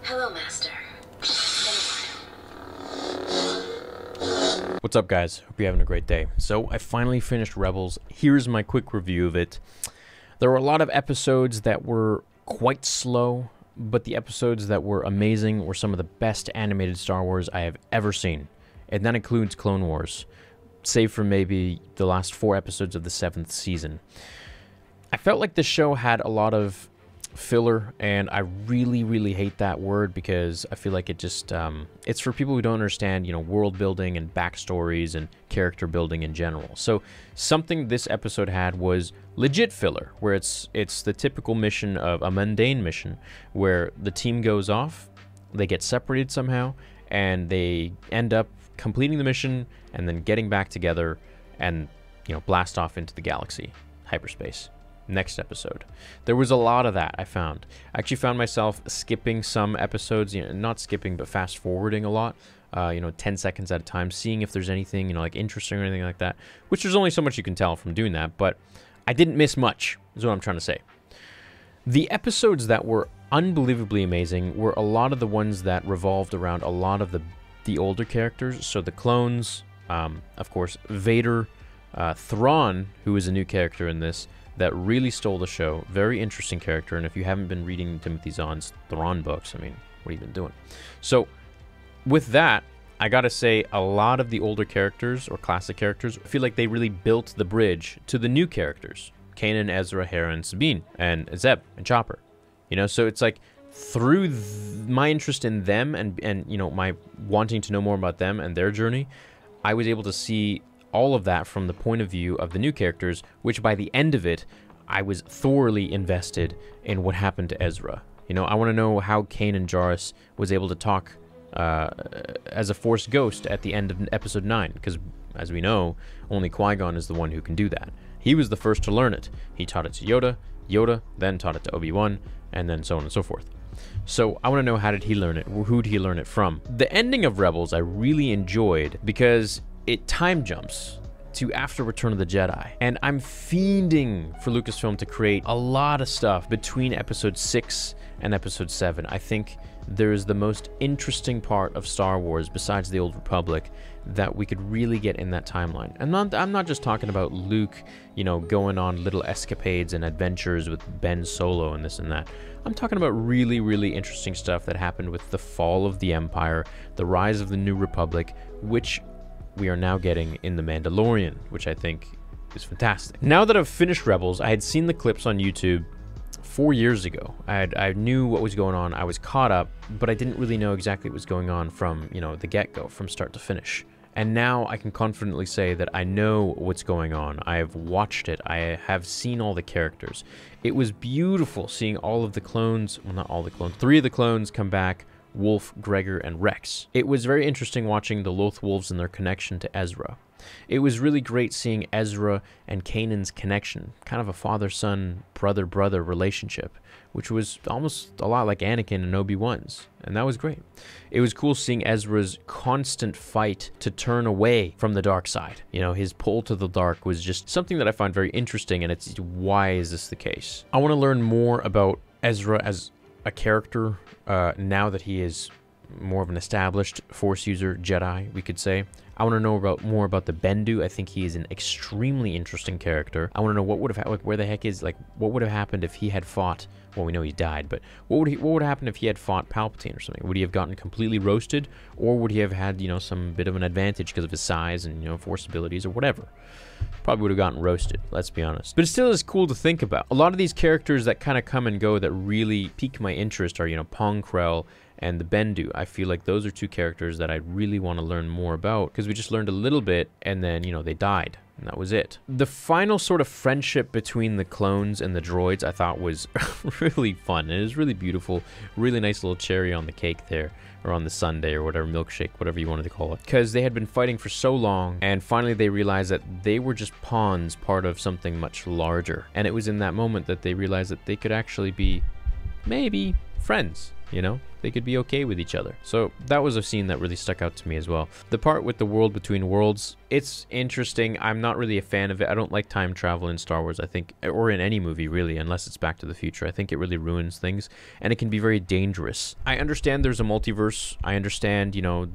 Hello, Master. What's up, guys? Hope you're having a great day. So I finally finished Rebels. Here's my quick review of it. There were a lot of episodes that were quite slow, but the episodes that were amazing were some of the best animated Star Wars I have ever seen. And that includes Clone Wars, save for maybe the last 4 episodes of the 7th season. I felt like the show had a lot of filler, and I really hate that word because I feel like it just it's for people who don't understand, world building and backstories and character building in general. So something this episode had was legit filler, where it's the typical mission of a mundane mission where the team goes off, they get separated somehow, and they end up completing the mission and then getting back together and blast off into the galaxy, hyperspace. Next episode. There was a lot of that, I found. I actually found myself skipping some episodes, not skipping, but fast forwarding a lot, 10 seconds at a time, seeing if there's anything, like interesting or anything like that, which there's only so much you can tell from doing that, but I didn't miss much, is what I'm trying to say. The episodes that were unbelievably amazing were a lot of the ones that revolved around a lot of the older characters, so the clones, of course, Vader, Thrawn, who is a new character in this, that really stole the show. Very interesting character, and if you haven't been reading Timothy Zahn's Thrawn books, I mean, what have you been doing? So, with that, I gotta say, a lot of the older characters, or classic characters, I feel like they really built the bridge to the new characters. Kanan, Ezra, Hera, and Sabine, and Zeb, and Chopper. So it's like, through my interest in them, and my wanting to know more about them and their journey, I was able to see all of that from the point of view of the new characters, which by the end of it, I was thoroughly invested in what happened to Ezra. I want to know how Kanan Jarrus was able to talk as a Force ghost at the end of episode 9, because as we know, only Qui-Gon is the one who can do that. He was the first to learn it. He taught it to Yoda, Yoda then taught it to Obi-Wan, and then so on and so forth. So I want to know, how did he learn it? Who did he learn it from? The ending of Rebels I really enjoyed because it time jumps to after Return of the Jedi. And I'm fiending for Lucasfilm to create a lot of stuff between episode 6 and episode 7. I think there's the most interesting part of Star Wars besides the Old Republic that we could really get in that timeline. And I'm not just talking about Luke, going on little escapades and adventures with Ben Solo and this and that. I'm talking about really interesting stuff that happened with the fall of the Empire, the rise of the New Republic, which we are now getting in The Mandalorian, which I think is fantastic. Now that I've finished Rebels, I had seen the clips on YouTube 4 years ago. I knew what was going on. I was caught up, but I didn't really know exactly what was going on from, the get-go, from start to finish. And now I can confidently say that I know what's going on. I have watched it. I have seen all the characters. It was beautiful seeing all of the clones, well, not all the clones, 3 of the clones come back, Wolffe, Gregor, and Rex. It was very interesting watching the Loth Wolves and their connection to Ezra. It was really great seeing Ezra and Kanan's connection, kind of a father-son, brother-brother relationship, which was almost a lot like Anakin and Obi-Wan's, and that was great. It was cool seeing Ezra's constant fight to turn away from the dark side. His pull to the dark was just something that I find very interesting, and it's why is this the case? I want to learn more about Ezra as a character now that he is more of an established Force user Jedi, we could say. I want to know more about the Bendu. I think he is an extremely interesting character. I want to know what would have where the heck is, what would have happened if he had fought, well, we know he died, but what would happen if he had fought Palpatine or something? Would he have gotten completely roasted, or would he have had, some bit of an advantage because of his size and, Force abilities or whatever? Probably would have gotten roasted, let's be honest. But it still is cool to think about. A lot of these characters that kind of come and go that really pique my interest are, Pong Krell and the Bendu. I feel like those are 2 characters that I really want to learn more about, because we just learned a little bit and then, they died. And that was it. The final sort of friendship between the clones and the droids I thought was really fun. It was really beautiful. Really nice little cherry on the cake there, or on the sundae, or whatever, milkshake, whatever you wanted to call it. Because they had been fighting for so long, and finally they realized that they were just pawns, part of something much larger. And it was in that moment that they realized that they could actually be, maybe, friends. you know? They could be okay with each other. So that was a scene that really stuck out to me as well. The part with the world between worlds, it's interesting. I'm not really a fan of it. I don't like time travel in Star Wars, I think, or in any movie really, unless it's Back to the Future. I think it really ruins things, and it can be very dangerous. I understand there's a multiverse. I understand, you know,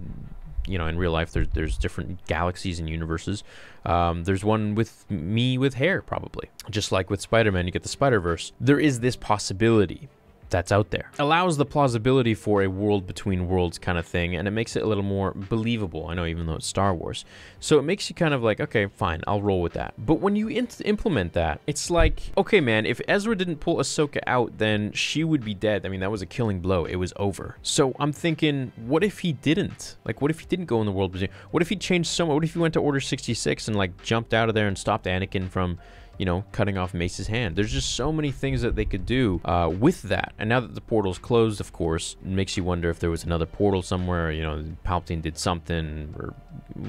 in real life, there's different galaxies and universes. There's one with me with hair, probably. Just like with Spider-Man, you get the Spider-Verse. There is this possibility that's out there. Allows the plausibility for a world between worlds kind of thing, and it makes it a little more believable. I know, even though it's Star Wars. So it makes you kind of like, okay, fine, I'll roll with that. But when you implement that, it's like, okay, man, if Ezra didn't pull Ahsoka out, then she would be dead. I mean, that was a killing blow. It was over. So I'm thinking, what if he didn't? Like, what if he didn't go in the world between? What if he changed someone? What if he went to Order 66 and, like, jumped out of there and stopped Anakin from, you know, cutting off Mace's hand? There's just so many things that they could do with that. And now that the portal's closed, of course, it makes you wonder if there was another portal somewhere, you know, Palpatine did something, or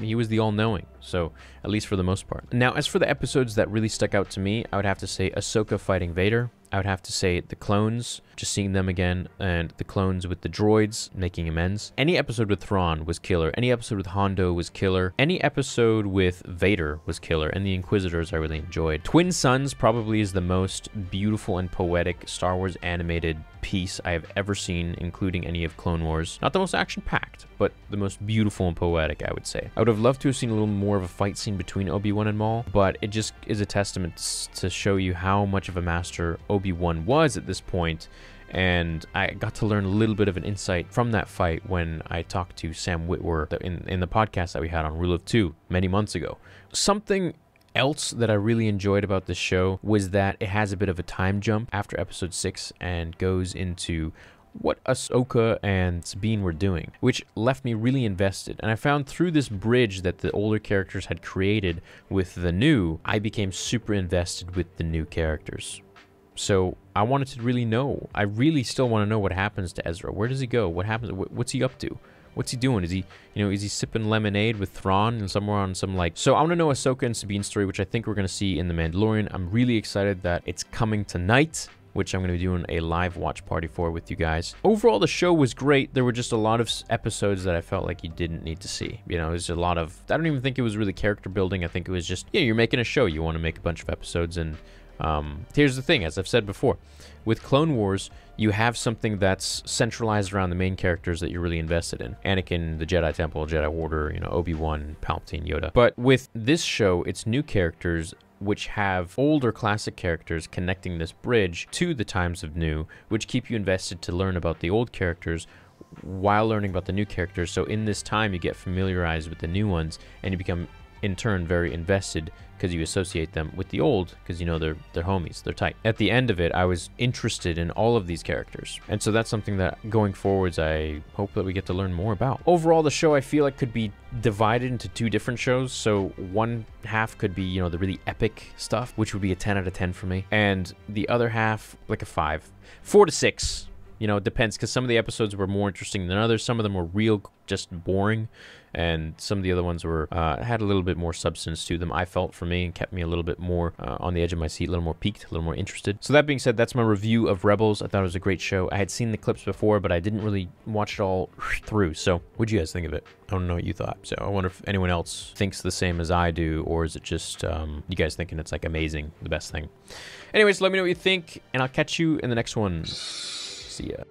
he was the all-knowing. So, at least for the most part. Now, as for the episodes that really stuck out to me, I would have to say Ahsoka fighting Vader. I would have to say the clones, just seeing them again, and the clones with the droids, making amends. Any episode with Thrawn was killer. Any episode with Hondo was killer. Any episode with Vader was killer, and the Inquisitors I really enjoyed. Twin Suns probably is the most beautiful and poetic Star Wars animated piece I have ever seen, including any of Clone Wars. Not the most action-packed, but the most beautiful and poetic, I would say. I would have loved to have seen a little more of a fight scene between Obi-Wan and Maul, but it just is a testament to show you how much of a master Obi-Wan was at this point. And I got to learn a little bit of an insight from that fight when I talked to Sam Witwer in the podcast that we had on Rule of Two many months ago. Something else that I really enjoyed about this show was that it has a bit of a time jump after episode 6 and goes into what Ahsoka and Sabine were doing, which left me really invested. And I found through this bridge that the older characters had created with the new, I became super invested with the new characters. So I wanted to really know. I really still want to know what happens to Ezra. Where does he go? What happens? What's he up to? What's he doing? Is he, you know, is he sipping lemonade with Thrawn and somewhere on some, like... So I want to know Ahsoka and Sabine's story, which I think we're going to see in The Mandalorian. I'm really excited that it's coming tonight, which I'm going to be doing a live watch party for with you guys. Overall, the show was great. There were just a lot of episodes that I felt like you didn't need to see. You know, there's a lot of... I don't even think it was really character building. I think it was just, yeah, you're making a show. You want to make a bunch of episodes, and here's the thing, as I've said before, with Clone Wars, you have something that's centralized around the main characters that you're really invested in. Anakin, the Jedi Temple, Jedi Order, you know, Obi-Wan, Palpatine, Yoda. But with this show, it's new characters which have older classic characters connecting this bridge to the times of new, which keep you invested to learn about the old characters while learning about the new characters. So in this time, you get familiarized with the new ones, and you become, in turn, very invested because you associate them with the old, because you know they're homies, they're tight. At the end of it, I was interested in all of these characters, and so that's something that going forwards I hope that we get to learn more about. Overall, the show I feel like could be divided into two different shows. So one half could be, you know, the really epic stuff, which would be a 10 out of 10 for me, and the other half like a 4 to 6. You know, it depends, because some of the episodes were more interesting than others. Some of them were real just boring, and some of the other ones were had a little bit more substance to them, I felt, for me, and kept me a little bit more on the edge of my seat, a little more piqued, a little more interested. So that being said, that's my review of Rebels. I thought it was a great show. I had seen the clips before, but I didn't really watch it all through. So what'd you guys think of it? I don't know what you thought. So I wonder if anyone else thinks the same as I do, or is it just you guys thinking it's like amazing, the best thing? Anyways, let me know what you think, and I'll catch you in the next one. See ya.